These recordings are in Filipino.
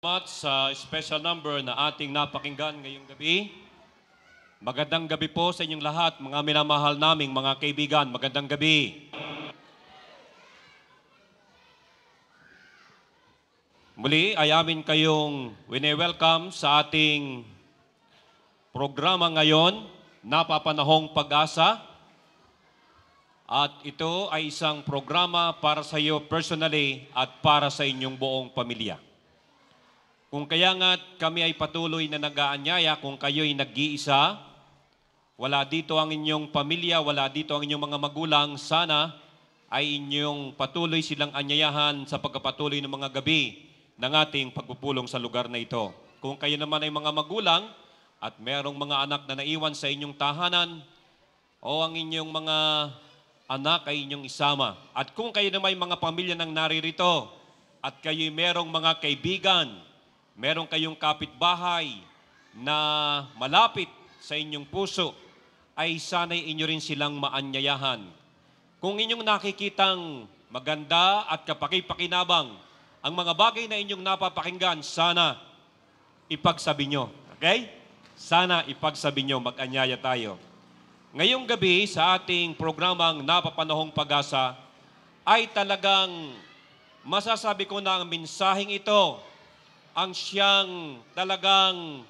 Much sa special number na ating napakinggan ngayong gabi. Magandang gabi po sa inyong lahat, mga minamahal naming mga kaibigan. Magandang gabi. Muli ay amin kayong wini-welcome sa ating programa ngayon, Napapanahong Pag-asa. At ito ay isang programa para sa iyo personally at para sa inyong buong pamilya. Kung kaya nga kami ay patuloy na nag-aanyaya, kung kayo'y nag-iisa, wala dito ang inyong pamilya, wala dito ang inyong mga magulang, sana ay inyong patuloy silang anyayahan sa pagkapatuloy ng mga gabi ng ating pagpupulong sa lugar na ito. Kung kayo naman ay mga magulang at merong mga anak na naiwan sa inyong tahanan o ang inyong mga anak ay inyong isama. At kung kayo naman ay mga pamilya nang naririto at kayo'y merong mga kaibigan, meron kayong kapitbahay na malapit sa inyong puso, ay sana'y inyo rin silang maanyayahan. Kung inyong nakikitang maganda at kapakipakinabang ang mga bagay na inyong napapakinggan, sana ipagsabi nyo. Okay? Sana ipagsabi nyo, mag-anyaya tayo. Ngayong gabi sa ating programang Napapanahong Pag-asa ay talagang masasabi ko na ang mensaheng ito ang siyang talagang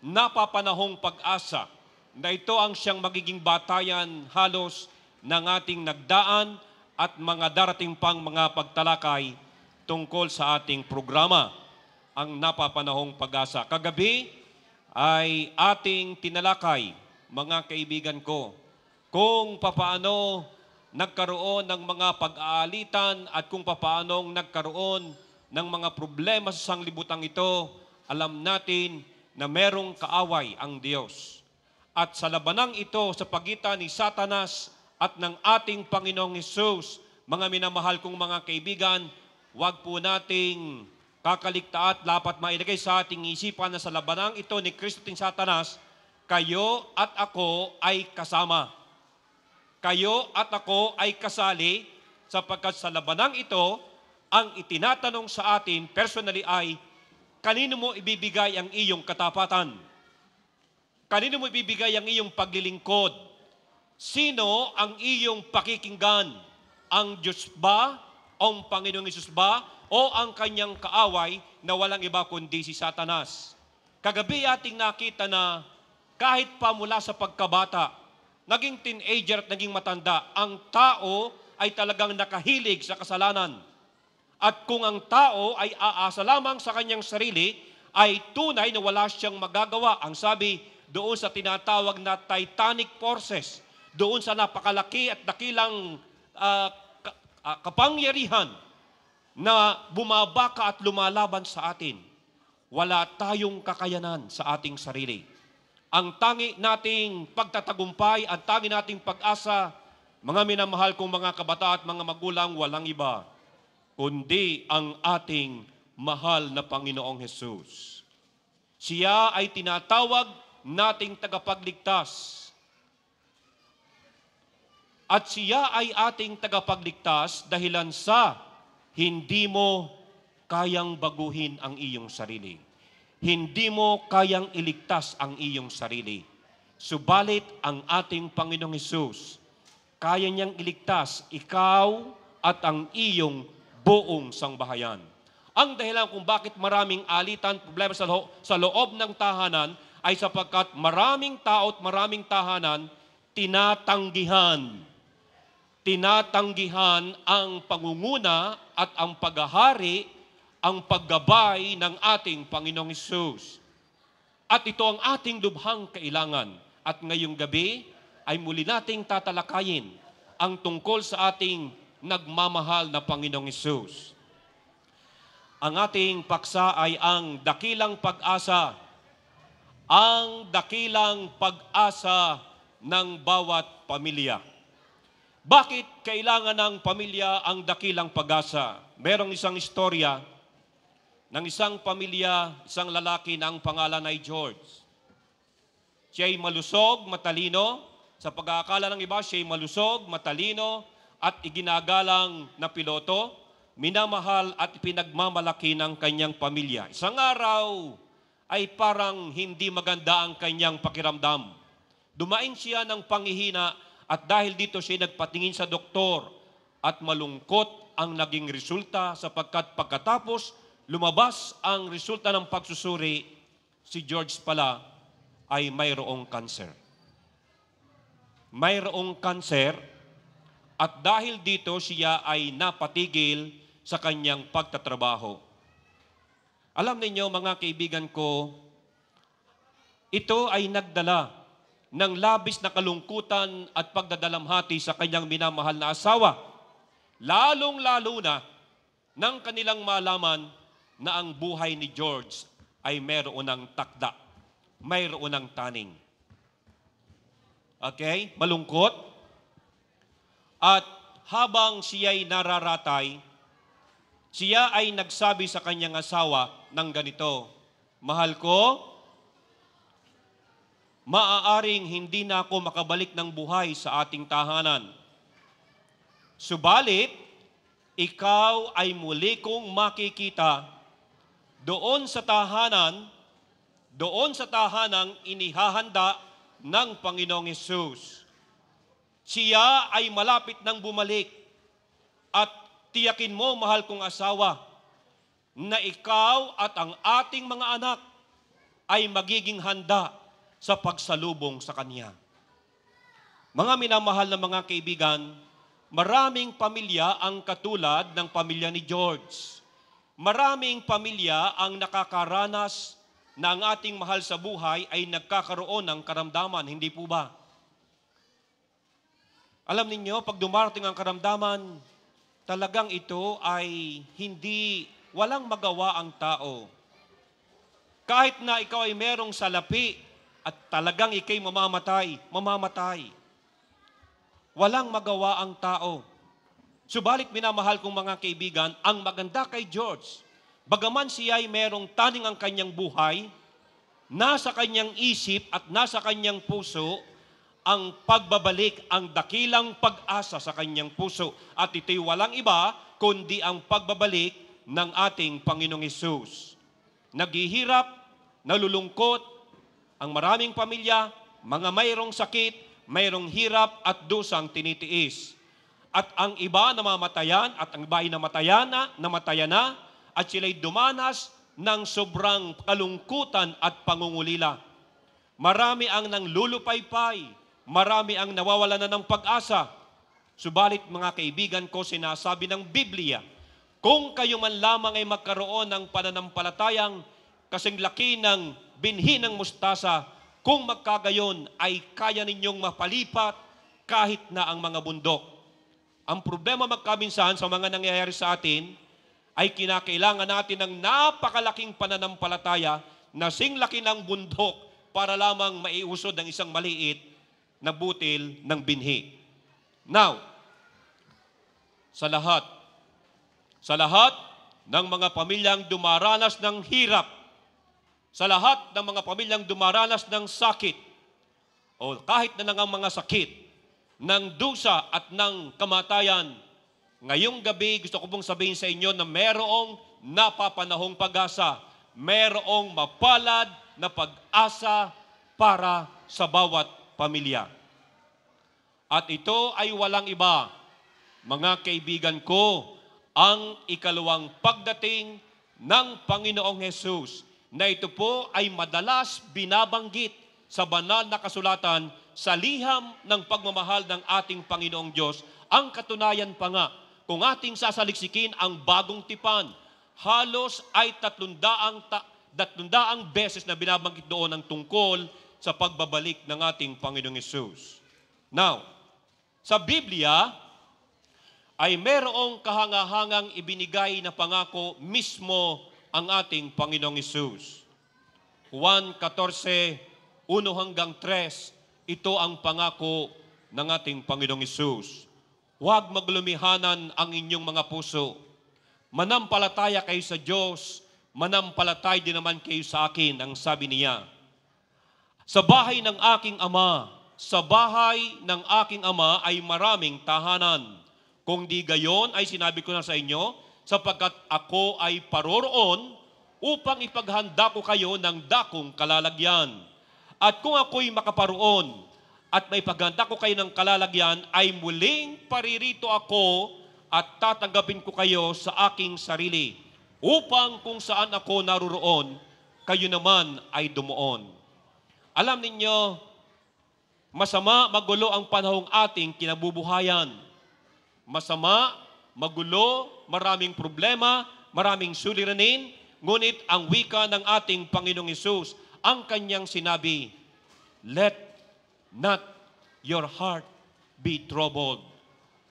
napapanahong pag-asa na ito ang siyang magiging batayan halos ng ating nagdaan at mga darating pang mga pagtalakay tungkol sa ating programa, ang Napapanahong Pag-asa. Kagabi ay ating tinalakay, mga kaibigan ko, kung papaano nagkaroon ng mga pag-aalitan at kung papaanong nagkaroon ng mga problema sa sanglibutang ito. Alam natin na merong kaaway ang Diyos. At sa labanang ito sa pagitan ni Satanas at ng ating Panginoong Hesus, mga minamahal kong mga kaibigan, huwag po nating kakaligtaan at dapat mailagay sa ating isipan na sa labanang ito ni Kristo at Satanas, kayo at ako ay kasama. Kayo at ako ay kasali sapagkat sa labanang ito, ang itinatanong sa atin personally ay, kanino mo ibibigay ang iyong katapatan? Kanino mo ibibigay ang iyong paglilingkod? Sino ang iyong pakikinggan? Ang Diyos ba? Ang Panginoong Hesus ba? O ang kanyang kaaway na walang iba kundi si Satanas? Kagabi ating nakita na kahit pa mula sa pagkabata, naging teenager at naging matanda, ang tao ay talagang nakahilig sa kasalanan. At kung ang tao ay aasa lamang sa kanyang sarili, ay tunay na wala siyang magagawa. Ang sabi doon sa tinatawag na titanic forces, doon sa napakalaki at dakilang kapangyarihan na bumabaka at lumalaban sa atin. Wala tayong kakayanan sa ating sarili. Ang tangi nating pagtatagumpay at tangi nating pag-asa, mga minamahal kong mga kabataan at mga magulang, walang iba kundi ang ating mahal na Panginoong Hesus. Siya ay tinatawag nating tagapagligtas. At siya ay ating tagapagligtas dahilan sa hindi mo kayang baguhin ang iyong sarili. Hindi mo kayang iligtas ang iyong sarili. Subalit ang ating Panginoong Hesus, kaya niyang iligtas ikaw at ang iyong buong sangbahayan. Ang dahilan kung bakit maraming alitan, problema sa loob ng tahanan ay sapagkat maraming tao at maraming tahanan tinatanggihan ang pangunguna at ang paghahari, ang paggabay ng ating Panginoong Hesus. At ito ang ating lubhang kailangan. At ngayong gabi ay muli nating tatalakayin ang tungkol sa ating nagmamahal na Panginoong Hesus. Ang ating paksa ay ang dakilang pag-asa. Ang dakilang pag-asa ng bawat pamilya. Bakit kailangan ng pamilya ang dakilang pag-asa? Merong isang istorya ng isang pamilya, isang lalaki na ang pangalan ay George. Siya'y malusog, matalino. Sa pag-aakala ng iba, siya'y malusog, matalino, at iginagalang na piloto. minamahal at pinagmamalaki ng kanyang pamilya. Isang araw ay parang hindi maganda ang kanyang pakiramdam. Dumaing siya ng panghihina at dahil dito siya nagpatingin sa doktor at malungkot ang naging resulta sapagkat pagkatapos lumabas ang resulta ng pagsusuri, si George pala ay mayroong kanser. Mayroong kanser at dahil dito siya ay napatigil sa kanyang pagtatrabaho. Alam ninyo mga kaibigan ko, ito ay nagdala ng labis na kalungkutan at pagdadalamhati sa kanyang minamahal na asawa. Lalong-lalo na nang kanilang malaman na ang buhay ni George ay mayroon ng takda, mayroon ng taning. Okay? Malungkot. At habang siya'y nararatay, siya ay nagsabi sa kanyang asawa ng ganito, "Mahal ko, maaaring hindi na ako makabalik ng buhay sa ating tahanan. Subalit, ikaw ay muli kong makikita doon sa tahanang inihahanda ng Panginoong Hesus. Siya ay malapit nang bumalik at tiyakin mo, mahal kong asawa, na ikaw at ang ating mga anak ay magiging handa sa pagsalubong sa Kanya." Mga minamahal na mga kaibigan, maraming pamilya ang katulad ng pamilya ni George. Maraming pamilya ang nakakaranas na ang ating mahal sa buhay ay nagkakaroon ng karamdaman, hindi po ba? Alam ninyo, pag dumarating ang karamdaman, talagang ito ay walang magawa ang tao. Kahit na ikaw ay merong salapi at talagang ikay mamamatay. Walang magawa ang tao. Subalit minamahal kong mga kaibigan, ang maganda kay George, bagaman siya ay merong taning ang kanyang buhay, nasa kanyang isip at nasa kanyang puso, ang pagbabalik, ang dakilang pag-asa sa kanyang puso. At ito'y walang iba, kundi ang pagbabalik ng ating Panginoong Hesus. Naghihirap, nalulungkot, ang maraming pamilya, mga mayroong sakit, mayroong hirap at dusang tinitiis. At ang iba namamatayan at ang iba ay namatayan na at sila'y dumanas ng sobrang kalungkutan at pangungulila. Marami ang nanglulupaypay, marami ang nawawalan na ng pag-asa. Subalit mga kaibigan ko, sinasabi ng Biblia, kung kayo man lamang ay magkaroon ng pananampalatayang kasing laki ng binhi ng mustasa, kung magkagayon ay kaya ninyong mapalipat kahit na ang mga bundok. Ang problema magkaminsan sa mga nangyayari sa atin ay kinakailangan natin ng napakalaking pananampalataya na singlaki ng bundok para lamang maiusod ang isang maliit na butil ng binhi. Now, sa lahat ng mga pamilyang dumaranas ng hirap, sa lahat ng mga pamilyang dumaranas ng sakit, o kahit na ng mga sakit, ng dusa at ng kamatayan, ngayong gabi gusto ko pong sabihin sa inyo na mayroong napapanahong pag-asa, mayroong mapalad na pag-asa para sa bawat pamilya. At ito ay walang iba, mga kaibigan ko, ang ikalawang pagdating ng Panginoong Hesus, na ito po ay madalas binabanggit sa banal na kasulatan sa liham ng pagmamahal ng ating Panginoong Diyos. Ang katunayan pa nga, kung ating sasaliksikin ang bagong tipan, halos ay 300 beses na binabanggit doon ang tungkol sa pagbabalik ng ating Panginoong Hesus. Now, sa Biblia ay merong kahangahangang ibinigay na pangako mismo ang ating Panginoong Hesus. Juan 14:1-3, ito ang pangako ng ating Panginoong Hesus. Huwag maglumihanan ang inyong mga puso. Manampalataya kayo sa Diyos, manampalataya din naman kayo sa akin, ang sabi niya. Sa bahay ng aking Ama ay maraming tahanan. Kung di gayon ay sinabi ko na sa inyo, sapagkat ako ay paroroon upang ipaghanda ko kayo ng dakong kalalagyan. At kung ako'y makaparoon at may paghanda ko kayo ng kalalagyan, ay muling paririto ako at tatanggapin ko kayo sa aking sarili, upang kung saan ako naruroon, kayo naman ay dumuon. Alam ninyo, masama, magulo ang panahong ating kinabubuhayan. Masama, magulo, maraming problema, maraming suliranin, ngunit ang wika ng ating Panginoong Hesus, ang kanyang sinabi, let not your heart be troubled.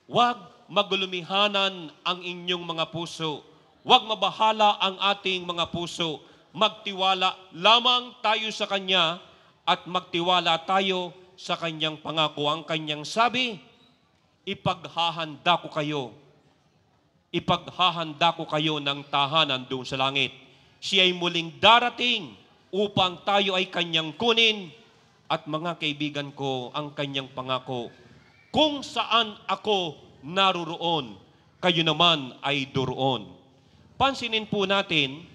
Huwag magulumihanan ang inyong mga puso. Huwag mabahala ang ating mga puso. Magtiwala lamang tayo sa Kanya at magtiwala tayo sa Kanyang pangako. Ang Kanyang sabi, ipaghahanda ko kayo. Ipaghahanda ko kayo ng tahanan doon sa langit. Siya ay muling darating upang tayo ay Kanyang kunin. At mga kaibigan ko, ang Kanyang pangako, kung saan ako naruroon, kayo naman ay doroon. Pansinin po natin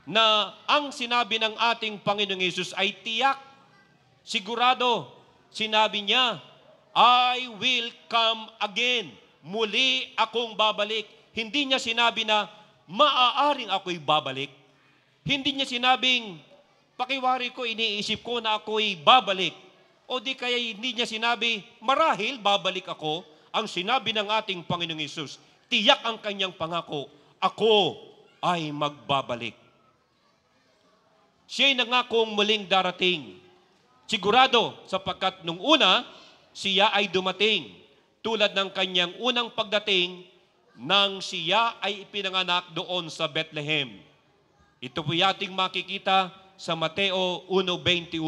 na ang sinabi ng ating Panginoong Hesus ay tiyak, sigurado. Sinabi niya, I will come again. Muli akong babalik. Hindi niya sinabi na maaaring ako'y babalik. Hindi niya sinabing, pakiwari ko, iniisip ko na ako'y babalik. O di kaya hindi niya sinabi, marahil babalik ako. Ang sinabi ng ating Panginoong Hesus, tiyak ang kanyang pangako, ako ay magbabalik. Siya'y nangakong muling darating. Sigurado, sapagkat nung una, siya ay dumating. Tulad ng kanyang unang pagdating, nang siya ay ipinanganak doon sa Bethlehem. Ito po yating makikita sa Mateo 1:21.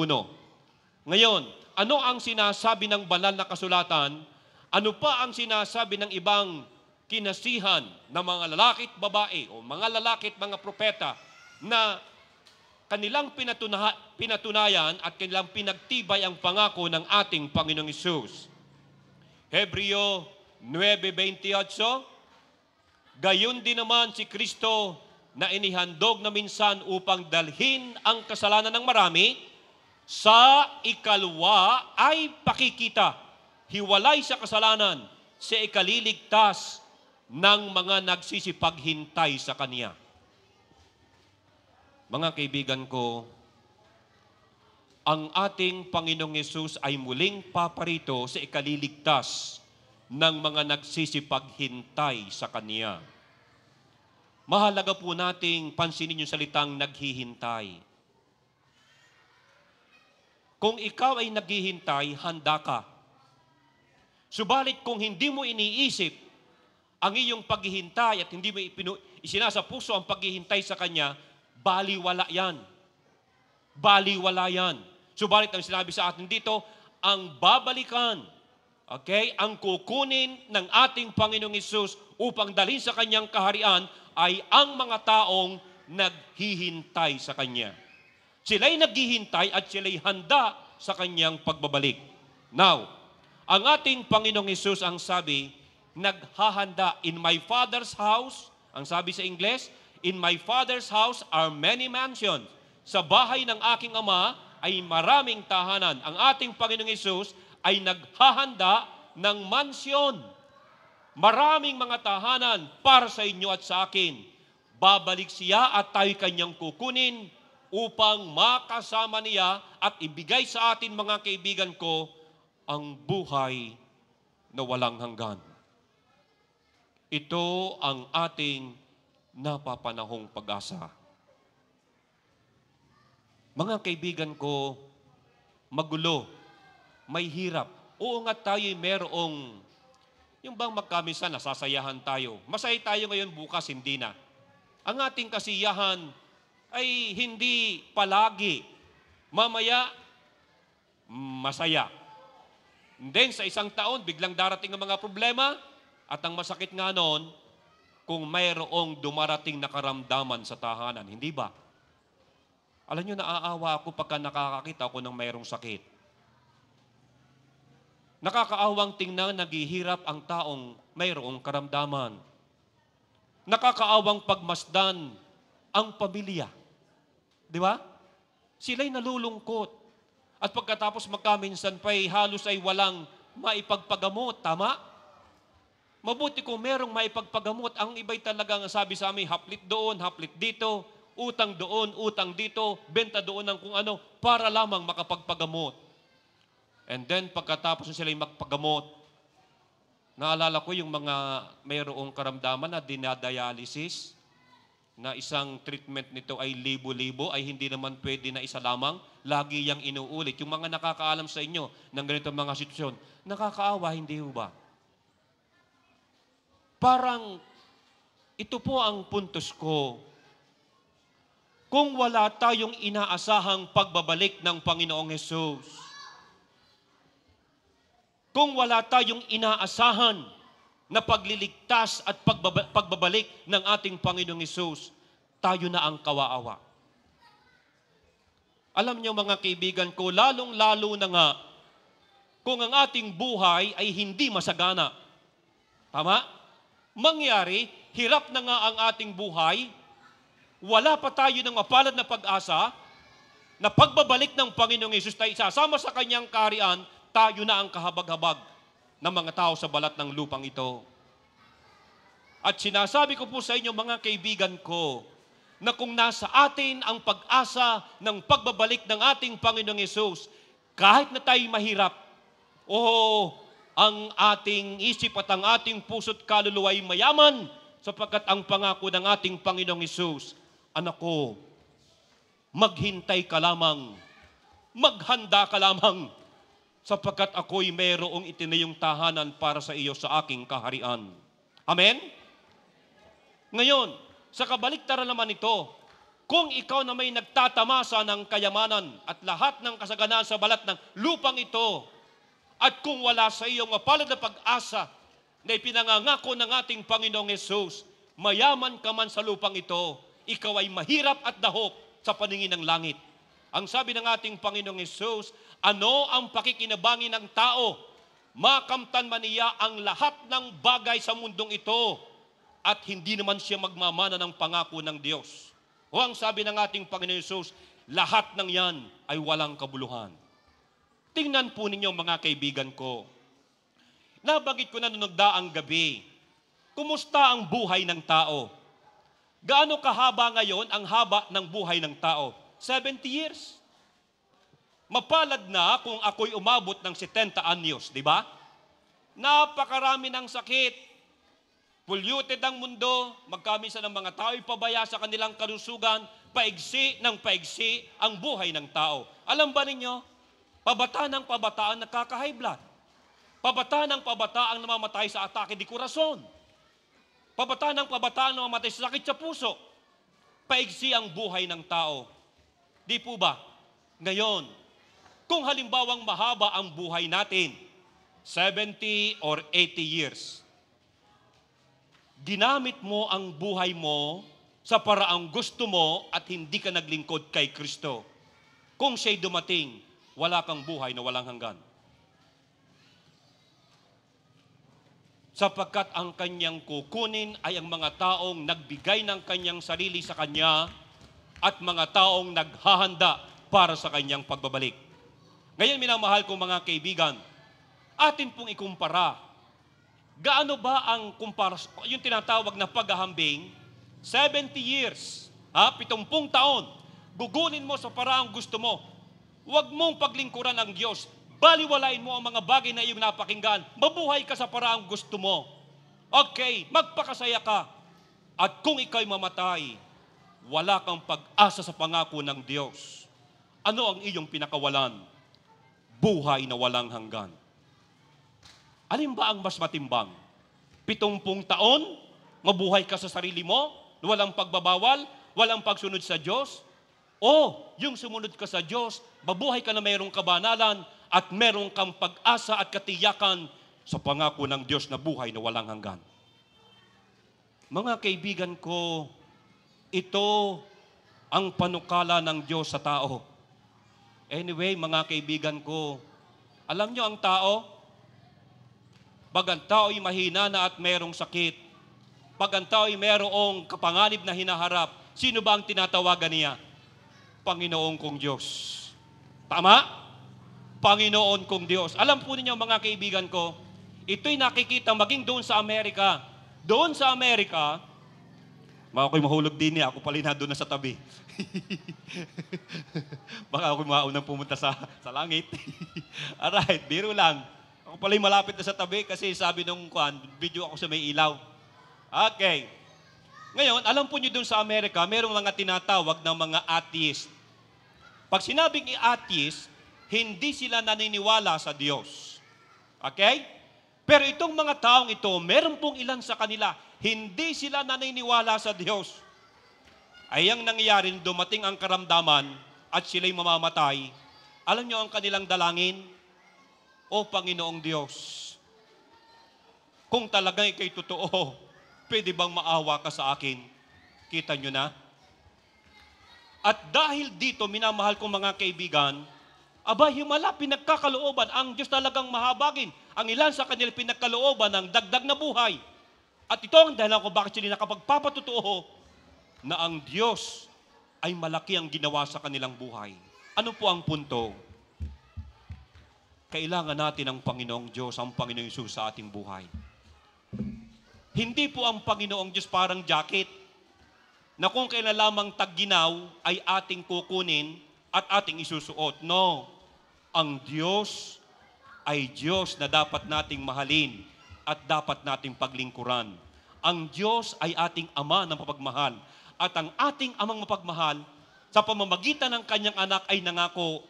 Ngayon, ano ang sinasabi ng banal na kasulatan? Ano pa ang sinasabi ng ibang kinasihan ng mga lalaki at babae o mga lalaki at mga propeta na kanilang pinatunayan at kanilang pinagtibay ang pangako ng ating Panginoong Hesus? Hebreo 9:28, gayon din naman si Kristo na inihandog na minsan upang dalhin ang kasalanan ng marami, sa ikalwa ay pakikita, hiwalay sa kasalanan, sa ikaliligtas ng mga nagsisipaghintay sa Kanya. Mga kaibigan ko, ang ating Panginoong Hesus ay muling paparito sa ikaliligtas ng mga nagsisipaghintay sa Kanya. Mahalaga po nating pansinin yung salitang naghihintay. Kung ikaw ay naghihintay, handa ka. Subalit kung hindi mo iniisip ang iyong paghihintay at hindi mo isinasa puso ang paghihintay sa Kanya, baliwala yan. Baliwala yan. Subalit ang sinabi sa atin dito, ang babalikan, okay, ang kukunin ng ating Panginoong Hesus upang dalhin sa Kanyang kaharian ay ang mga taong naghihintay sa Kanya. Sila'y naghihintay at sila'y handa sa Kanyang pagbabalik. Now, ang ating Panginoong Hesus ang sabi, naghahanda in my Father's house, ang sabi sa Ingles, in my Father's house are many mansions. Sa bahay ng aking Ama ay maraming tahanan. Ang ating Panginoong Hesus ay naghahanda ng mansyon. Maraming mga tahanan para sa inyo at sa akin. Babalik siya at tayo kanyang kukunin upang makasama niya at ibigay sa atin, mga kaibigan ko, ang buhay na walang hanggan. Ito ang ating napapanahong pag-asa. Mga kaibigan ko, magulo, may hirap. Oo nga tayo'y merong, yung bang magkamisa, nasasayahan tayo. Masaya tayo ngayon, bukas hindi na. Ang ating kasiyahan ay hindi palagi. Mamaya, masaya. And then, sa isang taon, biglang darating ang mga problema at ang masakit nga noon, kung mayroong dumarating na karamdaman sa tahanan. Hindi ba? Alam nyo, naaawa ako pagka nakakakita ako ng mayroong sakit. Nakakaawang tingnan, naghihirap ang taong mayroong karamdaman. nakakaawang pagmasdan ang pamilya. Di ba? Sila'y nalulungkot. At pagkatapos magkaminsan pa'y halos ay walang maipagpagamot. Tama? Mabuti kung merong maipagpagamot. Ang iba'y talagang sabi sa amin, haplit doon, haplit dito, utang doon, utang dito, benta doon ng kung ano, para lamang makapagpagamot. And then pagkatapos sila'y magpagamot, naalala ko yung mga mayroong karamdaman na dinadialysis, na isang treatment nito ay libo-libo, ay hindi naman pwede na isa lamang, lagi yang inuulit. Yung mga nakakaalam sa inyo ng ganito mga sitwasyon, nakakaawa, hindi ba? Parang, ito po ang puntos ko. Kung wala tayong inaasahang pagbabalik ng Panginoong Hesus, kung wala tayong inaasahan na pagliligtas at pagbabalik ng ating Panginoong Hesus, tayo na ang kawaawa. Alam niyo mga kaibigan ko, lalong-lalo na nga kung ang ating buhay ay hindi masagana. Tama? Mangyari, hirap na nga ang ating buhay, wala pa tayo ng mapalad na pag-asa na pagbabalik ng Panginoong Hesus tayo isasama sa kanyang kaharian, tayo na ang kahabag-habag ng mga tao sa balat ng lupang ito. At sinasabi ko po sa inyo mga kaibigan ko, na kung nasa atin ang pag-asa ng pagbabalik ng ating Panginoong Hesus, kahit na tayo mahirap, ang ating isip at ang ating puso't kaluluwa ay mayaman, sapagkat ang pangako ng ating Panginoong Hesus, anak ko, maghintay ka lamang, maghanda ka lamang, sapagkat ako'y mayroong itinayong tahanan para sa iyo sa aking kaharian. Amen? Ngayon, sa kabaliktaran naman ito, kung ikaw na may nagtatamasa ng kayamanan at lahat ng kasaganaan sa balat ng lupang ito, at kung wala sa iyong mapalad na pag-asa na ipinangangako ng ating Panginoong Hesus, mayaman ka man sa lupang ito, ikaw ay mahirap at dahok sa paningin ng langit. Ang sabi ng ating Panginoong Hesus, ano ang pakikinabangin ng tao? Makamtan man niya ang lahat ng bagay sa mundong ito at hindi naman siya magmamana ng pangako ng Diyos. O ang sabi ng ating Panginoong Hesus, lahat ng yan ay walang kabuluhan. Tingnan po ninyo mga kaibigan ko. Nabanggit ko na noong nagdaang gabi, kumusta ang buhay ng tao? Gaano kahaba ngayon ang haba ng buhay ng tao? 70 years. Mapalad na kung ako'y umabot ng 70 anyos, di ba? Napakarami ng sakit. Polluted ang mundo, magkamisa ng mga tao'y pabaya sa kanilang kalusugan, paigsi ng paigsi ang buhay ng tao. Alam ba ninyo, pabata ng pabataan nakaka-high blood. Pabata ng pabataan namamatay sa atake di kurason. Pabata ng pabataan namamatay sa sakit sa puso. Paigsi ang buhay ng tao. Di po ba? Ngayon, kung halimbawang mahaba ang buhay natin, 70 or 80 years, ginamit mo ang buhay mo sa paraang gusto mo at hindi ka naglingkod kay Kristo. Kung siya'y dumating, wala kang buhay na walang hanggan. Sapagkat ang kanyang kukunin ay ang mga taong nagbigay ng kanyang sarili sa kanya at mga taong naghahanda para sa kanyang pagbabalik. Ngayon, minamahal kong mga kaibigan, atin pong ikumpara. Gaano ba ang yung tinatawag na paghahambing? 70 years, 70 taon, gugunin mo sa paraang gusto mo. Huwag mong paglingkuran ang Diyos. Baliwalain mo ang mga bagay na iyong napakinggan. Mabuhay ka sa paraang gusto mo. Okay, magpakasaya ka. At kung ikaw'y mamatay, wala kang pag-asa sa pangako ng Diyos. Ano ang iyong pinakawalan? Buhay na walang hanggan. Alin ba ang mas matimbang? 70 taon, mabuhay ka sa sarili mo, walang pagbabawal, walang pagsunod sa Diyos? O yung sumunod ka sa Diyos, mabuhay ka na mayroong kabanalan at mayroong kang pag-asa at katiyakan sa pangako ng Diyos na buhay na walang hanggan. Mga kaibigan ko, ito ang panukala ng Diyos sa tao. Anyway, mga kaibigan ko, alam nyo ang tao, pag ang tao'y mahina na at merong sakit, Pag ang tao ay mayroong kapanganib na hinaharap, sino ba ang tinatawagan niya? Panginoon kong Diyos. Tama? Panginoon kong Diyos. Alam po ninyo mga kaibigan ko, ito'y nakikita maging doon sa Amerika. Doon sa Amerika, ako'y mahulog din niya, ako pala na doon na sa tabi. Baka ako'y maunang pumunta sa langit. Alright, biro lang. Ako pala'y malapit na sa tabi kasi sabi nung video ako sa may ilaw. Okay. Ngayon, alam po niyo doon sa Amerika, mayroong mga tinatawag ng mga atheist. Pag sinabing atheist, hindi sila naniniwala sa Diyos. Okay? Pero itong mga taong ito, meron pong ilan sa kanila, hindi sila naniniwala sa Diyos. Ay ang nangyayari, dumating ang karamdaman at sila'y mamamatay. Alam niyo ang kanilang dalangin? O Panginoong Diyos, kung talagang ikay totoo, pwede bang maawa ka sa akin? Kita niyo na? At dahil dito, minamahal kong mga kaibigan, aba, himala, pinagkakalooban. Ang Diyos talagang mahabagin. Ang ilan sa kanila pinagkalooban ng dagdag na buhay. At ito ang dahilan kung bakit sila nakapagpapatotoo na ang Diyos ay malaki ang ginawa sa kanilang buhay. Ano po ang punto? Kailangan natin ang Panginoong Diyos, ang Panginoong Hesus sa ating buhay. Hindi po ang Panginoong Diyos parang jacket na kung kailan lamang tagginaw ay ating kukunin at ating isusuot. No. Ang Diyos ay Diyos na dapat nating mahalin at dapat nating paglingkuran. Ang Diyos ay ating Ama ng mapagmahal. At ang ating Amang mapagmahal, sa pamamagitan ng kanyang anak ay nangako,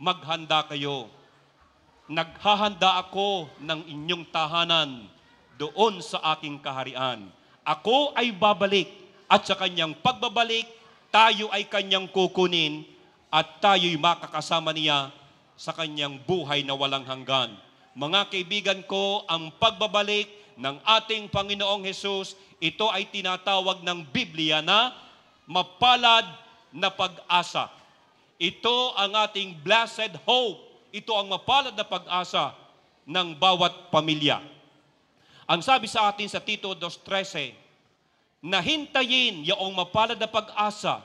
maghanda kayo. Naghahanda ako ng inyong tahanan doon sa aking kaharian. Ako ay babalik at sa kanyang pagbabalik, tayo ay kanyang kukunin at tayo'y makakasama niya sa kanyang buhay na walang hanggan. Mga kaibigan ko, ang pagbabalik ng ating Panginoong Hesus, ito ay tinatawag ng Biblia na mapalad na pag-asa. Ito ang ating blessed hope. Ito ang mapalad na pag-asa ng bawat pamilya. Ang sabi sa atin sa Tito 2:13, na hintayin yung mapalad na pag-asa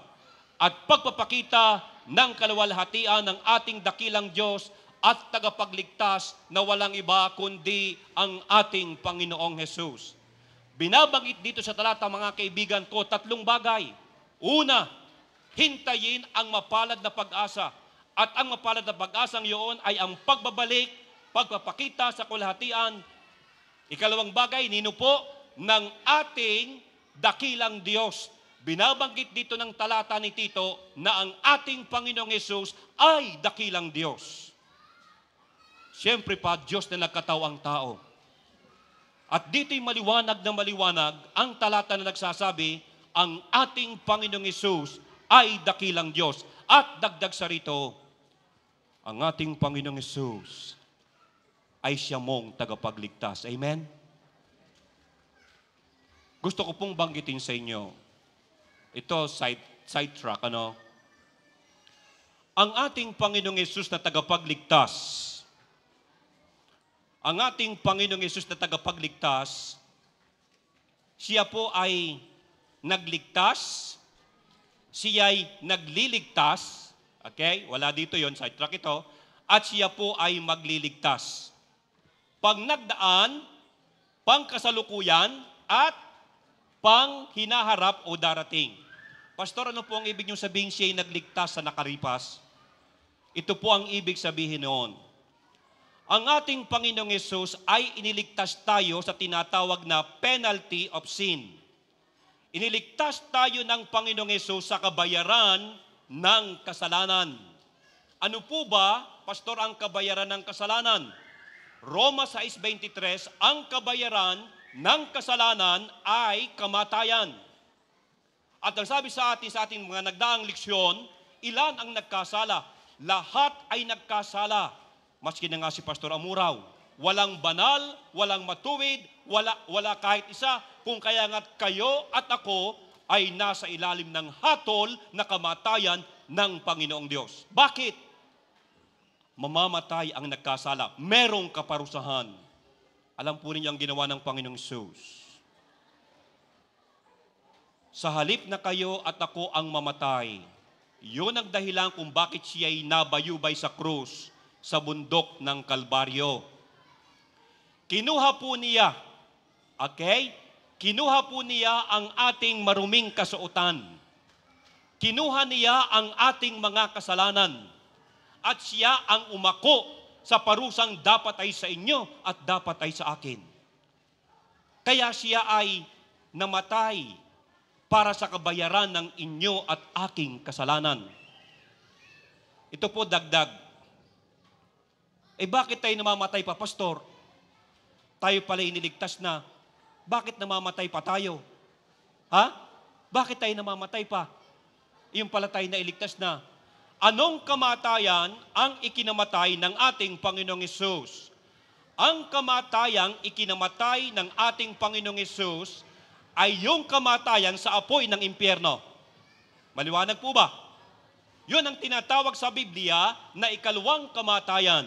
at pagpapakita ng kaluwalhatian ng ating dakilang Diyos at tagapagligtas na walang iba kundi ang ating Panginoong Hesus. Binabanggit dito sa talata, mga kaibigan ko, 3 bagay. Una, hintayin ang mapalad na pag-asa. At ang mapalad na pag-asang iyon ay ang pagbabalik, pagpapakita sa kaluwalhatian. Ikalawang bagay, ninupo ng ating dakilang Diyos. Binabanggit dito ng talata ni Tito na ang ating Panginoong Hesus ay dakilang Diyos. Siyempre pa, Diyos na nagkatawang tao. At dito'y maliwanag na maliwanag ang talata na nagsasabi, ang ating Panginoong Hesus ay dakilang Diyos. At dagdag sa rito, ang ating Panginoong Hesus ay siya mong tagapagligtas. Amen? Gusto ko pong banggitin sa inyo, ito side track, ano? Ang ating Panginoong Hesus na tagapagligtas, ang ating Panginoong Hesus na tagapagligtas, siya po ay nagligtas, siya ay nagliligtas, okay? Wala dito yon, side track ito, at siya po ay magliligtas. Pag nagdaan, pangkasalukuyan, at pang hinaharap o darating. Pastor, ano po ang ibig niyong sabihin siya ay nagligtas sa nakaripas? Ito po ang ibig sabihin noon. Ang ating Panginoong Hesus ay iniligtas tayo sa tinatawag na penalty of sin. Iniligtas tayo ng Panginoong Hesus sa kabayaran ng kasalanan. Ano po ba, Pastor, ang kabayaran ng kasalanan? Roma 6:23, ang kabayaran ng kasalanan ay kamatayan. At ang sabi sa ating mga nagdaang leksyon, ilan ang nagkasala? Lahat ay nagkasala. Maski na nga si Pastor Amuraw. Walang banal, walang matuwid, wala kahit isa. Kung kaya nga kayo at ako ay nasa ilalim ng hatol na kamatayan ng Panginoong Diyos. Bakit? Mamamatay ang nagkasala. Merong kaparusahan. Alam po ninyo ang ginawa ng Panginoong Hesus. Sa halip na kayo at ako ang mamatay. Yun ang dahilan kung bakit siya'y nabayubay sa krus sa bundok ng Kalbaryo. Kinuha po niya, okay? Kinuha po niya ang ating maruming kasuotan. Kinuha niya ang ating mga kasalanan. At siya ang umako sa parusang dapat ay sa inyo at dapat ay sa akin. Kaya siya ay namatay para sa kabayaran ng inyo at aking kasalanan. Ito po dagdag. Bakit tayo namamatay pa, Pastor? Tayo pala iniligtas na. Bakit namamatay pa tayo? Ha? Bakit tayo namamatay pa? Yung pala tayo nailigtas na. Anong kamatayan ang ikinamatay ng ating Panginoong Hesus? Ang kamatayang ikinamatay ng ating Panginoong Hesus ay yung kamatayan sa apoy ng impyerno. Maliwanag po ba? Yun ang tinatawag sa Biblia na ikalawang kamatayan.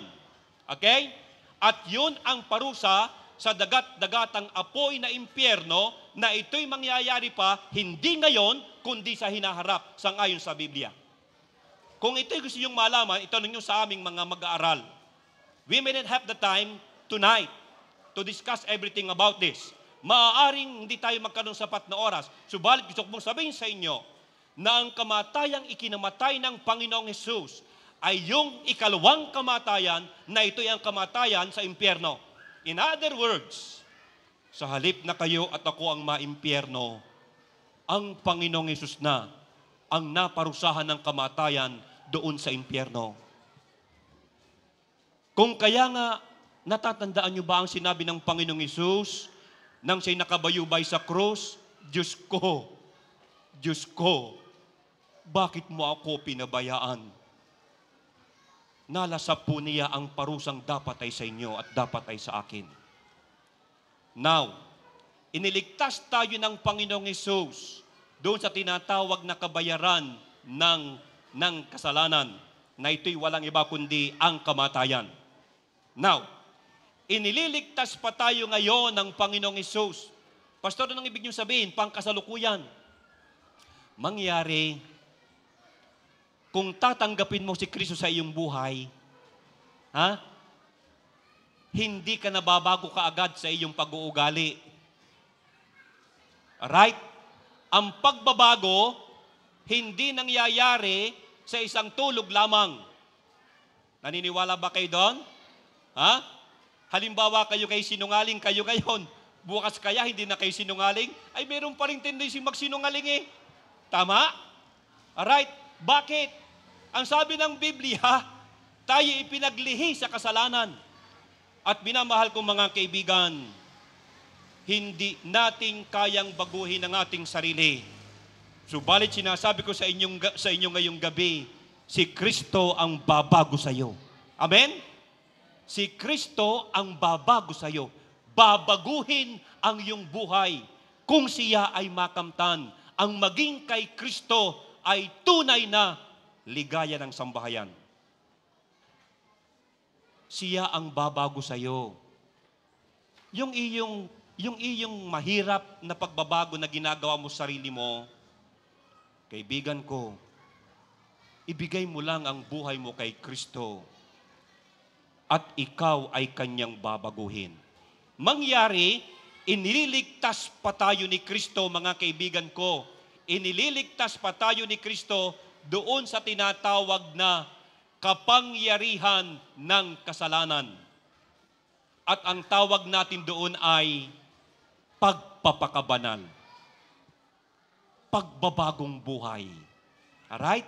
Okay? At yun ang parusa sa dagat-dagatang apoy na impyerno na ito'y mangyayari pa hindi ngayon kundi sa hinaharap sangayon sa Biblia. Kung ito'y gusto niyong malaman, ito ninyo sa aming mga mag-aaral. We may not have the time tonight to discuss everything about this. Maaaring hindi tayo magkaroon sapat na oras. Subalit gusto kong sabihin sa inyo na ang kamatayang ikinamatay ng Panginoong Hesus ay yung ikalawang kamatayan na ito'y ang kamatayan sa impyerno. In other words, sa halip na kayo at ako ang maimpyerno, ang Panginoong Hesus na ang naparusahan ng kamatayan doon sa impyerno. Kung kaya nga, natatandaan niyo ba ang sinabi ng Panginoong Hesus nang siya'y nakabayubay sa krus? Diyos ko, bakit mo ako pinabayaan? Nalasap po niya ang parusang dapat ay sa inyo at dapat ay sa akin. Now, iniligtas tayo ng Panginoong Hesus doon sa tinatawag na kabayaran ng kasalanan na ito'y walang iba kundi ang kamatayan. Now, inililigtas pa tayo ngayon ng Panginoong Hesus. Pastor, anong ibig niyo sabihin? Pangkasalukuyan. Mangyari, kung tatanggapin mo si Kristo sa iyong buhay, hindi ka nababago kaagad sa iyong pag-uugali. Right? Ang pagbabago, hindi nangyayari sa isang tulog lamang. Naniniwala ba kayo doon? Halimbawa kayo sinungaling kayo ngayon. Bukas kaya hindi na kayo sinungaling? Ay meron pa rin tendency magsinungaling eh. Tama? Alright. Bakit? Ang sabi ng Biblia, tayo ipinaglihi sa kasalanan. At minamahal kong mga kaibigan, hindi natin kayang baguhin ang ating sarili. Subalit sinasabi ko sa inyo ngayong gabi, si Kristo ang babago sa iyo. Amen? Si Kristo ang babago sa iyo. Babaguhin ang iyong buhay kung siya ay makamtan. Ang maging kay Kristo ay tunay na ligaya ng sambahayan. Siya ang babago sa iyo. Yung iyong mahirap na pagbabago na ginagawa mo sa sarili mo, kaibigan ko, ibigay mo lang ang buhay mo kay Kristo at ikaw ay kanyang babaguhin. Mangyari, iniligtas pa tayo ni Kristo, mga kaibigan ko. Iniligtas pa tayo ni Kristo doon sa tinatawag na kapangyarihan ng kasalanan. At ang tawag natin doon ay pagpapakabanal. Pagbabagong buhay. Alright?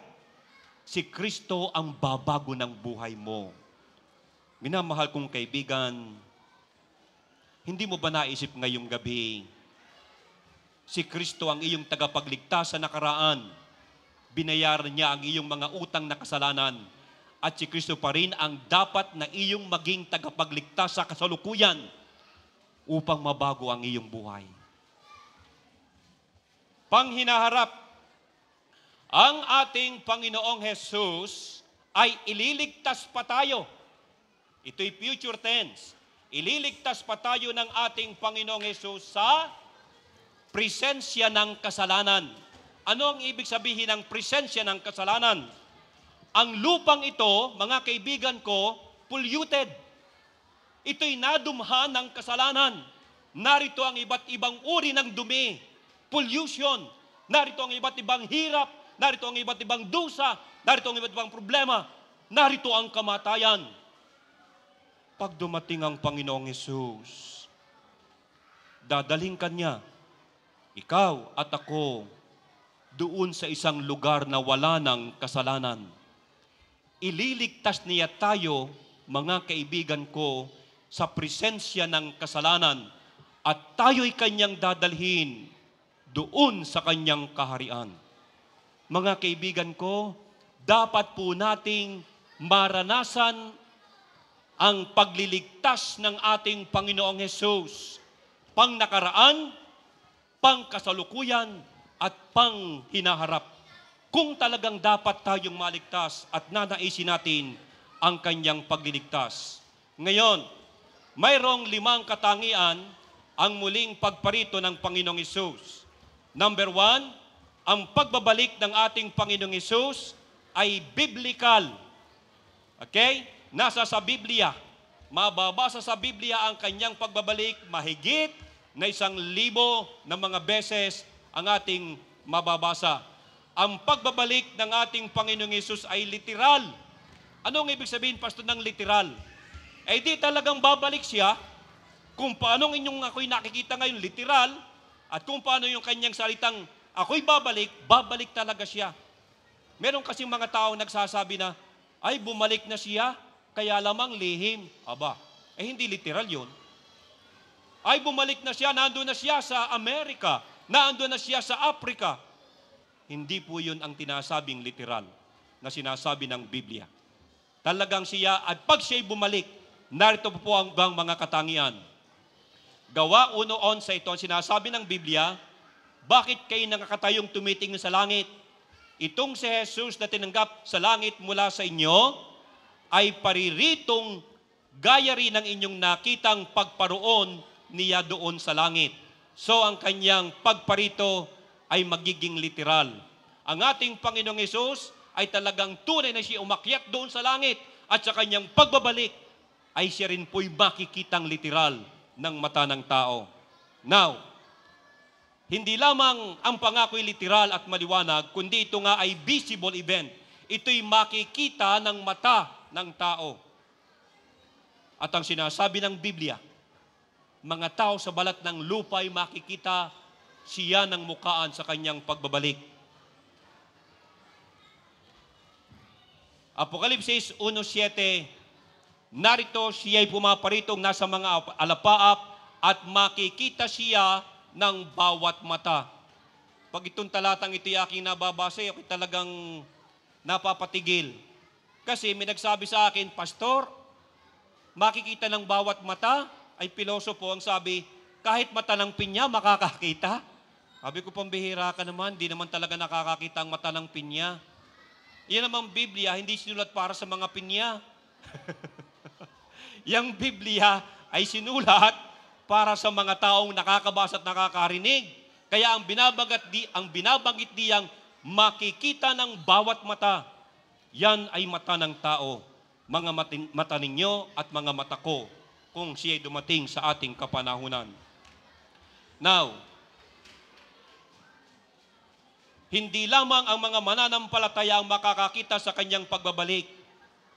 Si Kristo ang babago ng buhay mo. Minamahal kong kaibigan, hindi mo ba naisip ngayong gabi, si Kristo ang iyong tagapagligtas sa nakaraan, binayaran niya ang iyong mga utang na kasalanan, at si Kristo pa rin ang dapat na iyong maging tagapagligtas sa kasalukuyan upang mabago ang iyong buhay. Panghinaharap, ang ating Panginoong Hesus ay ililigtas pa tayo. Ito'y future tense. Ililigtas pa tayo ng ating Panginoong Hesus sa presensya ng kasalanan. Ano ang ibig sabihin ng presensya ng kasalanan? Ang lupang ito, mga kaibigan ko, polluted. Ito'y nadumha ng kasalanan. Narito ang iba't ibang uri ng dumi, pollution. Narito ang iba't ibang hirap. Narito ang iba't ibang dusa. Narito ang iba't ibang problema. Narito ang kamatayan. Pag dumating ang Panginoong Hesus, dadaling Kanya, ikaw at ako, doon sa isang lugar na wala ng kasalanan. Ililigtas niya tayo, mga kaibigan ko, sa presensya ng kasalanan at tayo'y Kanyang dadalhin doon sa Kanyang kaharian. Mga kaibigan ko, dapat po nating maranasan ang pagliligtas ng ating Panginoong Hesus, pang nakaraan, pang kasalukuyan, at pang hinaharap. Kung talagang dapat tayong maligtas at nanaisin natin ang Kanyang pagliligtas. Ngayon, mayroong 5 katangian ang muling pagparito ng Panginoong Hesus. Number 1, ang pagbabalik ng ating Panginoong Hesus ay biblical. Okay? Nasa sa Biblia. Mababasa sa Biblia ang Kanyang pagbabalik mahigit na 1,000 na mga beses ang ating mababasa. Ang pagbabalik ng ating Panginoong Hesus ay literal. Ano ang ibig sabihin, Pastor, ng literal? Eh di talagang babalik siya. Kung paano inyong ako'y nakikita ngayon, literal, at kung paano yung Kanyang salitang ako'y babalik, babalik talaga siya. Meron kasing mga tao nagsasabi na, ay bumalik na siya, kaya lamang lihim. Aba, eh hindi literal yun. Ay bumalik na siya, nandun na siya sa Amerika, nandun na siya sa Africa. Hindi po yun ang tinasabing literal na sinasabi ng Biblia. Talagang siya, at pag siya'y bumalik, narito po ang mga katangian. Gawa 1:11 ito ang sinasabi ng Biblia, bakit kayo nakakatayong tumitingin sa langit? Itong si Jesus na tinanggap sa langit mula sa inyo, ay pariritong gaya rin ng inyong nakitang pagparoon niya doon sa langit. So ang kanyang pagparito ay magiging literal. Ang ating Panginoong Hesus ay talagang tunay na siya umakyat doon sa langit at sa kanyang pagbabalik ay siya rin po'y makikitang literal ng mata ng tao. Now, hindi lamang ang pangako'y literal at maliwanag, kundi ito nga ay visible event. Ito'y makikita ng mata ng tao. At ang sinasabi ng Biblia, mga tao sa balat ng lupa ay makikita siya ng mukhaan sa kanyang pagbabalik. Apokalipsis 1:7, narito siya'y pumaparitong nasa mga alapaap at makikita siya ng bawat mata. Pag itong talatang ito'y aking nababasa, ako'y talagang napapatigil. Kasi may nagsabi sa akin, Pastor, makikita ng bawat mata, ay pilosopo ang sabi, kahit mata ng pinya, makakakita. Sabi ko, pambihira ka naman, di naman talaga nakakakita ang mata ng pinya. Yan namang Biblia, hindi sinulat para sa mga pinya. Yang Biblia ay sinulat para sa mga taong nakakabasa at nakakarinig. Kaya ang binabanggit diyang makikita ng bawat mata, yan ay mata ng tao, mga mata ninyo at mga mata ko, kung siya'y dumating sa ating kapanahunan. Now, hindi lamang ang mga mananampalataya ang makakakita sa kanyang pagbabalik.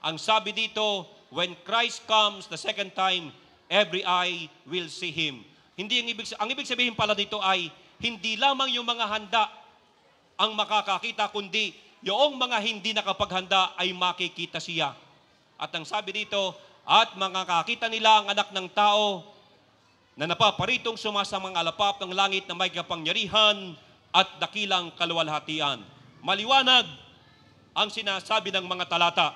Ang sabi dito, when Christ comes the second time, every eye will see Him. Ang ibig sabihin pala dito ay, hindi lamang yung mga handa ang makakakita, kundi yung mga hindi nakapaghanda ay makikita siya. At ang sabi dito, at makakakita nila ang anak ng tao na napaparitong sumasamang alapap ng langit na may kapangyarihan at dakilang kaluwalhatian. Maliwanag ang sinasabi ng mga talata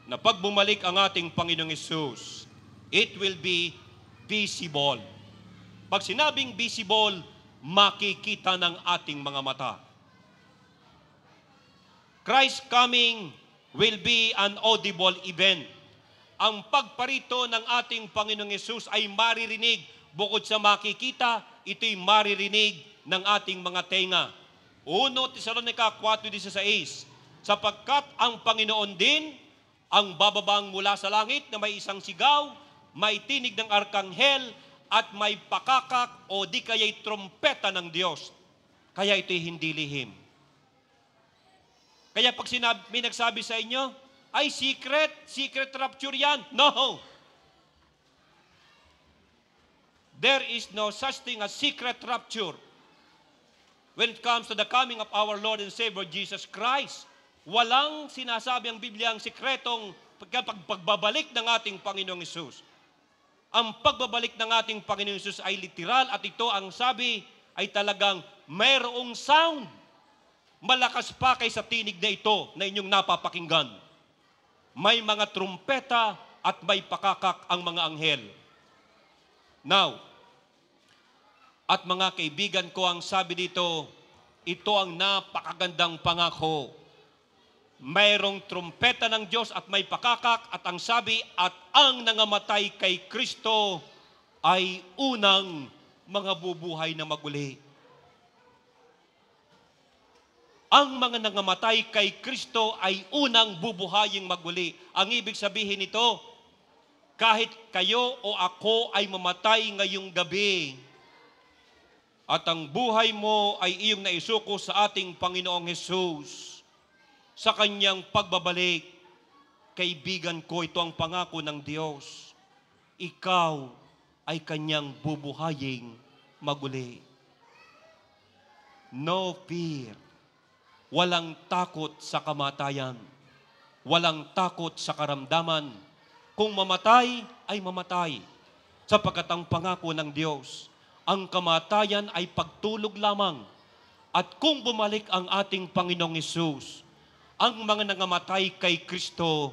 na pag bumalik ang ating Panginoong Hesus, it will be visible. Pag sinabing visible, makikita ng ating mga mata. Christ coming will be an audible event. Ang pagparito ng ating Panginoong Hesus ay maririnig bukod sa makikita, ito'y maririnig ng ating mga tenga. 1 Tesalonica 4:16, sapagkat ang Panginoon din ang bababang mula sa langit na may isang sigaw, may tinig ng arkanghel, at may pakakak o di kaya'y trompeta ng Diyos. Kaya ito'y hindi lihim. Kaya pag may nagsabi sa inyo, ay secret rapture yan. No! There is no such thing as secret rapture. When it comes to the coming of our Lord and Savior Jesus Christ, walang sinasabi ang Biblia ang sikretong pagbabalik ng ating Panginoong Hesus. Ang pagbabalik ng ating Panginoong Hesus ay literal at ito ang sabi ay talagang mayroong sound. Malakas pa kaysa tinig na ito na inyong napapakinggan. May mga trumpeta at may pakakak ang mga anghel. Now, at mga kaibigan ko, ang sabi dito, ito ang napakagandang pangako. Mayroong trumpeta ng Diyos at may pakakak, at ang sabi, at ang nangamatay kay Kristo ay unang mga bubuhay na maguli. Ang mga nangamatay kay Kristo ay unang bubuhaying maguli. Ang ibig sabihin nito, kahit kayo o ako ay mamatay ngayong gabi, at ang buhay mo ay iyong naisuko sa ating Panginoong Hesus, sa kanyang pagbabalik, kaibigan ko, ito ang pangako ng Diyos. Ikaw ay kanyang bubuhaying maguli. No fear. Walang takot sa kamatayan. Walang takot sa karamdaman. Kung mamatay, ay mamatay. Sapagkat ang pangako ng Diyos, ang kamatayan ay pagtulog lamang. At kung bumalik ang ating Panginoong Hesus, ang mga nangamatay kay Kristo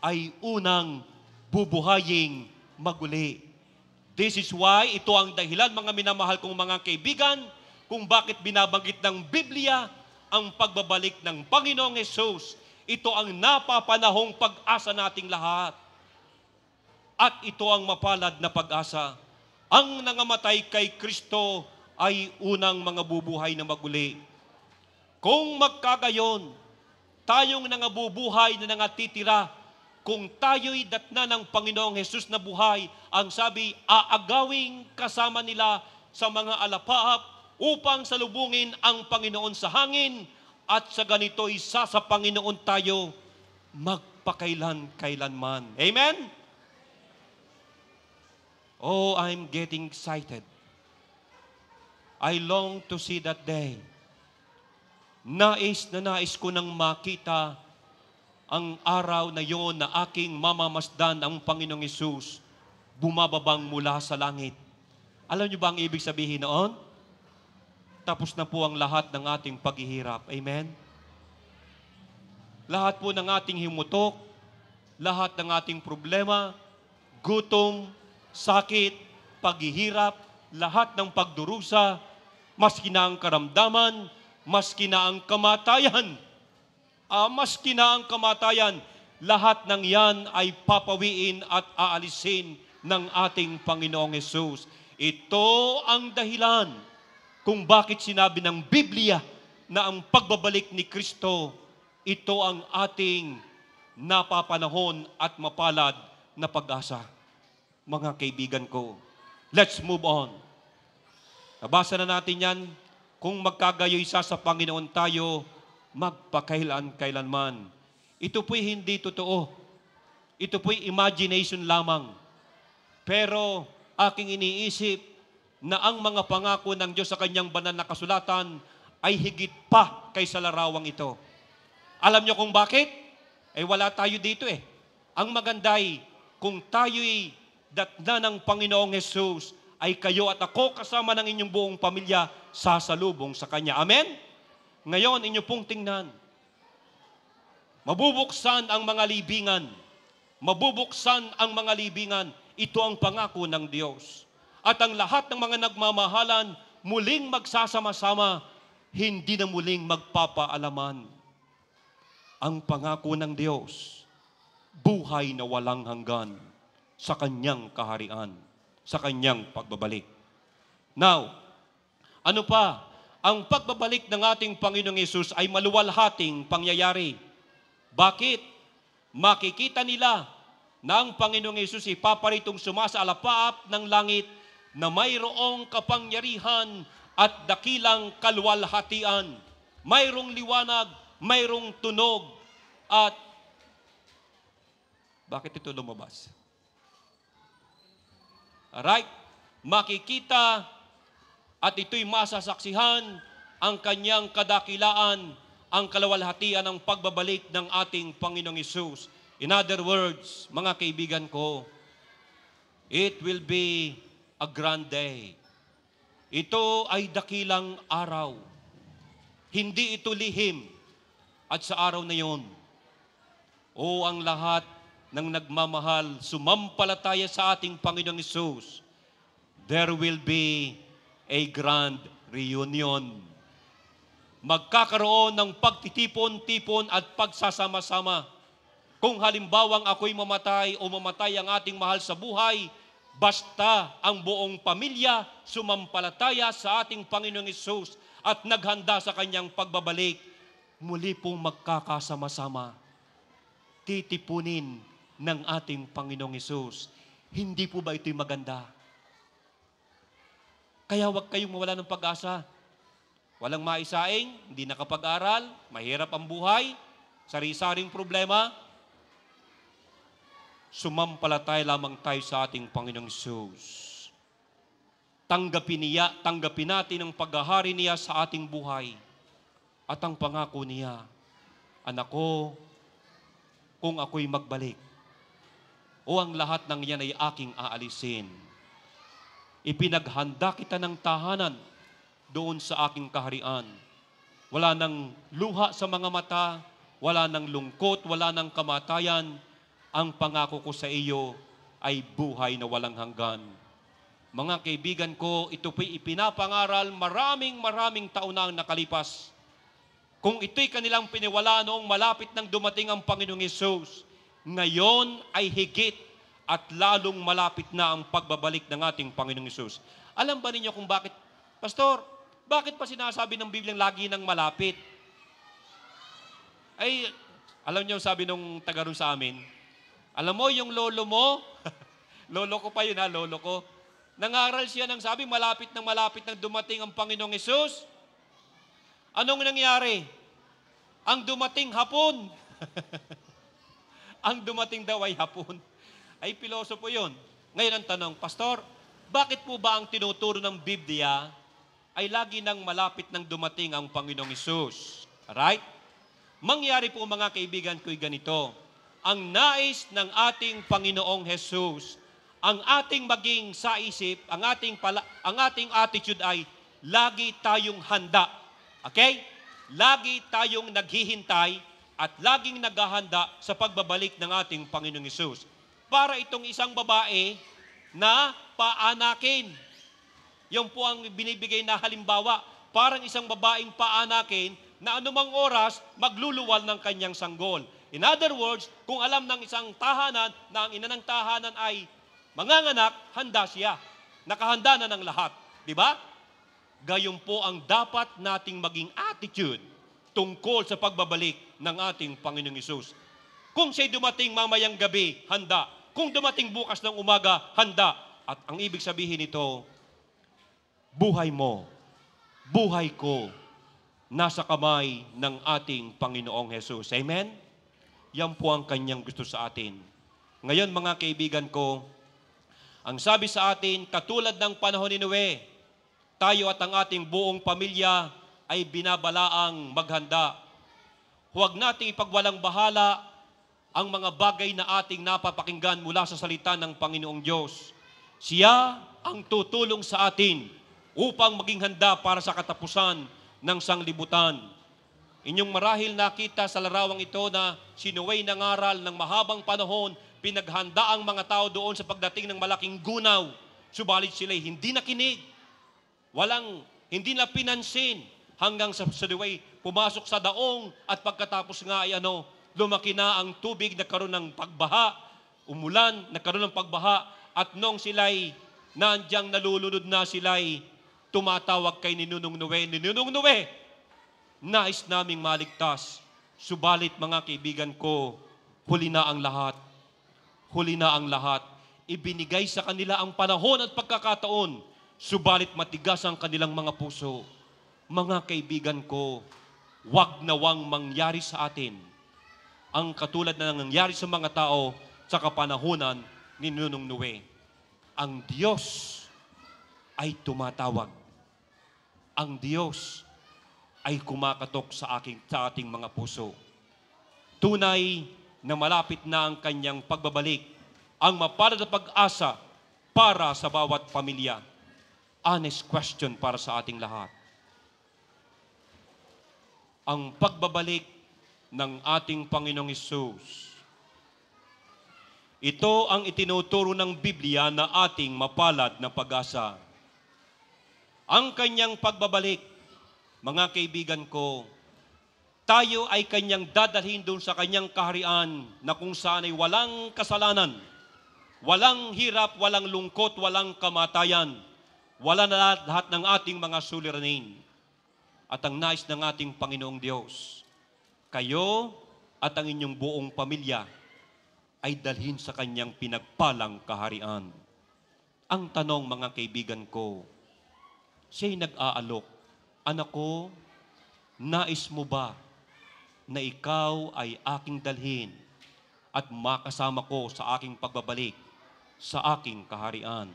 ay unang bubuhaying maguli. This is why ito ang dahilan, mga minamahal kong mga kaibigan, kung bakit binabanggit ng Biblia ang pagbabalik ng Panginoong Hesus. Ito ang napapanahong pag-asa nating lahat. At ito ang mapalad na pag-asa. Ang nangamatay kay Kristo ay unang mga bubuhay na maguli. Kung magkagayon, tayong nangabubuhay na nangatitira, kung tayo'y datna ng Panginoong Hesus na buhay, ang sabi, aagawing kasama nila sa mga alapaap upang salubungin ang Panginoon sa hangin, at sa ganito'y sa Panginoon tayo magpakailan-kailanman. Amen? Oh, I'm getting excited. I long to see that day. Nais ko nang makita ang araw na yon na aking mamamasdan ang Panginoong Hesus bumababang mula sa langit. Alam niyo ba ang ibig sabihin noon? Tapos na po ang lahat ng ating paghihirap. Amen? Lahat po ng ating himutok, lahat ng ating problema, gutom, sakit, paghihirap, lahat ng pagdurusa, maski na ang karamdaman, maski na ang kamatayan. Maski na ang kamatayan, lahat ng yan ay papawiin at aalisin ng ating Panginoong Hesus. Ito ang dahilan kung bakit sinabi ng Biblia na ang pagbabalik ni Kristo, ito ang ating napapanahon at mapalad na pag-asa. Mga kaibigan ko, let's move on. Nabasa na natin yan, kung magkagayoy sa Panginoon tayo, magpakailan-kailanman. Ito po'y hindi totoo. Ito po'y imagination lamang. Pero aking iniisip na ang mga pangako ng Diyos sa kanyang banal na kasulatan ay higit pa kaysa larawang ito. Alam niyo kung bakit? Wala tayo dito eh. Ang maganda'y kung tayo'y datna ng Panginoong Hesus, ay kayo at ako kasama ng inyong buong pamilya sasalubong sa Kanya. Amen? Ngayon, inyo pong tingnan. Mabubuksan ang mga libingan. Mabubuksan ang mga libingan. Ito ang pangako ng Diyos. At ang lahat ng mga nagmamahalan, muling magsasama-sama, hindi na muling magpapaalaman. Ang pangako ng Diyos, buhay na walang hanggan sa Kanyang kaharian, sa Kanyang pagbabalik. Now, Ano pa? Ang pagbabalik ng ating Panginoong Hesus ay maluwalhating pangyayari. Bakit? Makikita nila na ang Panginoong Hesus ipaparitong sumasaalapaap ng langit na mayroong kapangyarihan at dakilang kaluwalhatian. Mayroong liwanag, mayroong tunog, at bakit ito lumabas? Alright? Makikita at ito'y masasaksihan ang kanyang kadakilaan, ang kaluwalhatian ng pagbabalik ng ating Panginoong Hesus. In other words, mga kaibigan ko, it will be a grand day. Ito ay dakilang araw. Hindi ito lihim. At sa araw na yon, ang lahat ng nagmamahal, sumampalataya sa ating Panginoong Hesus, there will be a grand reunion. Magkakaroon ng pagtitipon-tipon at pagsasama-sama. Kung halimbawang ako'y mamatay o mamatay ang ating mahal sa buhay, basta ang buong pamilya sumampalataya sa ating Panginoong Hesus at naghanda sa kanyang pagbabalik, muli pong magkakasama-sama, titipunin ng ating Panginoong Hesus. Hindi po ba ito'y maganda? Kaya huwag kayong mawala ng pag-asa. Walang maisaing, hindi nakapag-aral, mahirap ang buhay, sari-saring problema. Sumampalataya lamang tayo sa ating Panginoong Hesus. Tanggapin natin ang paghahari niya sa ating buhay. At ang pangako niya, anak ko, kung ako'y magbalik, o ang lahat ng yan ay aking aalisin, ipinaghanda kita ng tahanan doon sa aking kaharian. Wala nang luha sa mga mata, wala nang lungkot, wala nang kamatayan. Ang pangako ko sa iyo ay buhay na walang hanggan. Mga kaibigan ko, ito po'y ipinapangaral maraming taon na ang nakalipas. Kung ito'y kanilang piniwala noong malapit nang dumating ang Panginoong Hesus, ngayon ay higit at lalong malapit na ang pagbabalik ng ating Panginoong Hesus. Alam ba ninyo kung bakit? Pastor, bakit pa sinasabi ng Bibliang lagi nang malapit? Ay, alam niyo sabi nung taga ron sa amin, alam mo yung lolo mo, lolo ko pa yun ha, lolo ko, nangaral siya ng sabi, malapit nang dumating ang Panginoong Hesus. Anong nangyari? Ang dumating hapon. Ang dumating daw ay hapon. Ay pilosopo yun. Ngayon ang tanong, Pastor, bakit po ba ang tinuturo ng Biblia ay lagi nang malapit nang dumating ang Panginoong Hesus? Alright? Mangyari po mga kaibigan ko'y ganito. Ang nais ng ating Panginoong Hesus, ang ating maging sa isip, ang ating attitude ay lagi tayong handa. Okay? Lagi tayong naghihintay at laging naghahanda sa pagbabalik ng ating Panginoong Hesus. Para itong isang babae na paanakin. Yung po ang binibigay na halimbawa. Parang isang babaeng paanakin na anumang oras magluluwal ng kanyang sanggol. In other words, kung alam ng isang tahanan na ang ina ng tahanan ay manganganak, handa siya. Nakahanda na ng lahat. Di ba? Gayon po ang dapat nating maging attitude tungkol sa pagbabalik ng ating Panginoong Hesus. Kung siya'y dumating mamayang gabi, handa. Kung dumating bukas ng umaga, handa. At ang ibig sabihin nito, buhay mo, buhay ko, nasa kamay ng ating Panginoong Hesus. Amen? Yan po ang kanyang gusto sa atin. Ngayon mga kaibigan ko, ang sabi sa atin, katulad ng panahon ni Noe, tayo at ang ating buong pamilya ay binabalaang maghanda. Huwag nating ipagwalang bahala ang mga bagay na ating napapakinggan mula sa salita ng Panginoong Diyos. Siya ang tutulong sa atin upang maging handa para sa katapusan ng sanglibutan. Inyong marahil nakita sa larawang ito na si Noe nangaral ng mahabang panahon, pinaghanda ang mga tao doon sa pagdating ng malaking gunaw. Subalit sila'y hindi nakinig. Hindi na pinansin hanggang sa Noe pumasok sa daong at pagkatapos nga ay lumaki na ang tubig, nagkaroon ng pagbaha, umulan, nagkaroon ng pagbaha, at nung sila'y nandiyan nalulunod na sila'y tumatawag kay Ninunong Noe, Ninunong Noe, nais naming maligtas. Subalit mga kaibigan ko, huli na ang lahat. Huli na ang lahat. Ibinigay sa kanila ang panahon at pagkakataon, subalit matigas ang kanilang mga puso. Mga kaibigan ko, wag nawang mangyari sa atin ang katulad na nangyari sa mga tao sa kapanahunan ni Ninunong Noe. Ang Diyos ay tumatawag. Ang Diyos ay kumakatok sa ating mga puso. Tunay na malapit na ang kanyang pagbabalik, ang mapalad na pag-asa para sa bawat pamilya. Honest question para sa ating lahat. Ang pagbabalik ng ating Panginoong Hesus. Ito ang itinuturo ng Biblia na ating mapalad na pag-asa. Ang kanyang pagbabalik, mga kaibigan ko, tayo ay kanyang dadalhin doon sa kanyang kaharian na kung saan ay walang kasalanan, walang hirap, walang lungkot, walang kamatayan, wala na lahat ng ating mga suliranin. At ang nais ng ating Panginoong Diyos, kayo at ang inyong buong pamilya ay dalhin sa kanyang pinagpalang kaharian. Ang tanong, mga kaibigan ko, siya'y nag-aalok, anak ko, nais mo ba na ikaw ay aking dalhin at makasama ko sa aking pagbabalik sa aking kaharian?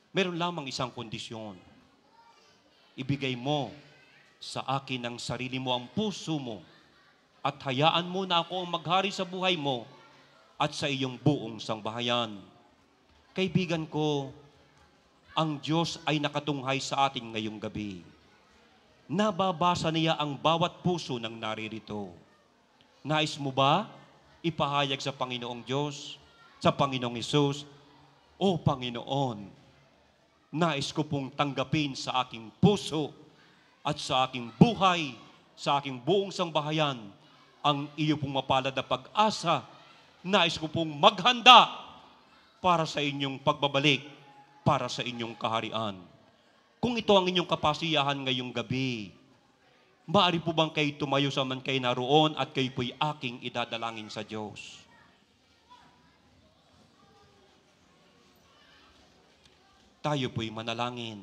Meron lamang isang kondisyon. Ibigay mo sa akin ang sarili mo, ang puso mo, at hayaan mo na ako ang maghari sa buhay mo at sa iyong buong sangbahayan. Kaibigan ko, ang Diyos ay nakatunghay sa atin ngayong gabi. Nababasa niya ang bawat puso ng naririto. Nais mo ba ipahayag sa Panginoong Diyos, sa Panginoong Hesus, O Panginoon, nais ko pong tanggapin sa aking puso at sa aking buhay, sa aking buong sangbahayan, ang iyo pong mapalad na pag-asa. Nais ko pong maghanda para sa inyong pagbabalik, para sa inyong kaharian. Kung ito ang inyong kapasiyahan ngayong gabi, maaari po bang kayo tumayo sa man kayo naroon at kayo po'y aking idadalangin sa Diyos? Tayo po'y manalangin.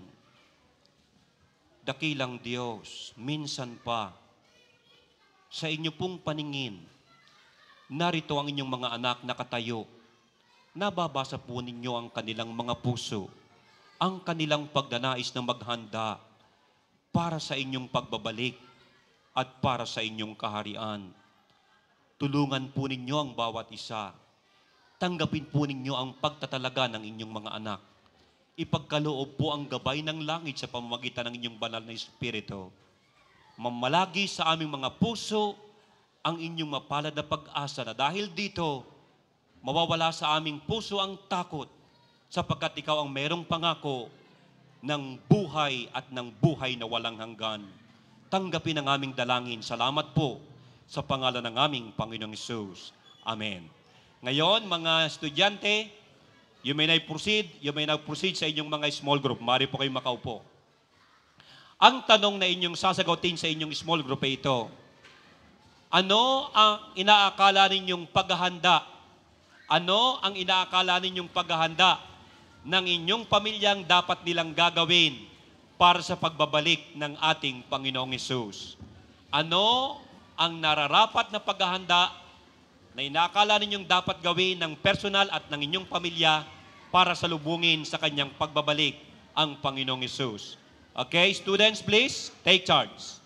Dakilang Diyos, minsan pa, sa inyo pong paningin, narito ang inyong mga anak nakatayo. Nababasa po ninyo ang kanilang mga puso, ang kanilang pagdanais na maghanda para sa inyong pagbabalik at para sa inyong kaharian. Tulungan po ninyo ang bawat isa. Tanggapin po ninyo ang pagtatalaga ng inyong mga anak. Ipagkaloob po ang gabay ng langit sa pamamagitan ng inyong banal na Espiritu. Mamalagi sa aming mga puso ang inyong mapalad na pag-asa na dahil dito, mawawala sa aming puso ang takot sapagkat ikaw ang merong pangako ng buhay at ng buhay na walang hanggan. Tanggapin ang aming dalangin. Salamat po sa pangalan ng aming Panginoong Hesus. Amen. Ngayon, mga estudyante, you may now proceed sa inyong mga small group. Maaari po kayo makaupo. Ang tanong na inyong sasagutin sa inyong small group ay ito. Ano ang inaakala ninyong paghahanda? Ano ang inaakala ninyong paghahanda ng inyong pamilyang dapat nilang gagawin para sa pagbabalik ng ating Panginoong Hesus? Ano ang nararapat na paghahanda na inaakala ninyong dapat gawin ng personal at ng inyong pamilya para salubungin sa kanyang pagbabalik ang Panginoong Hesus? Okay, students, please, take charge.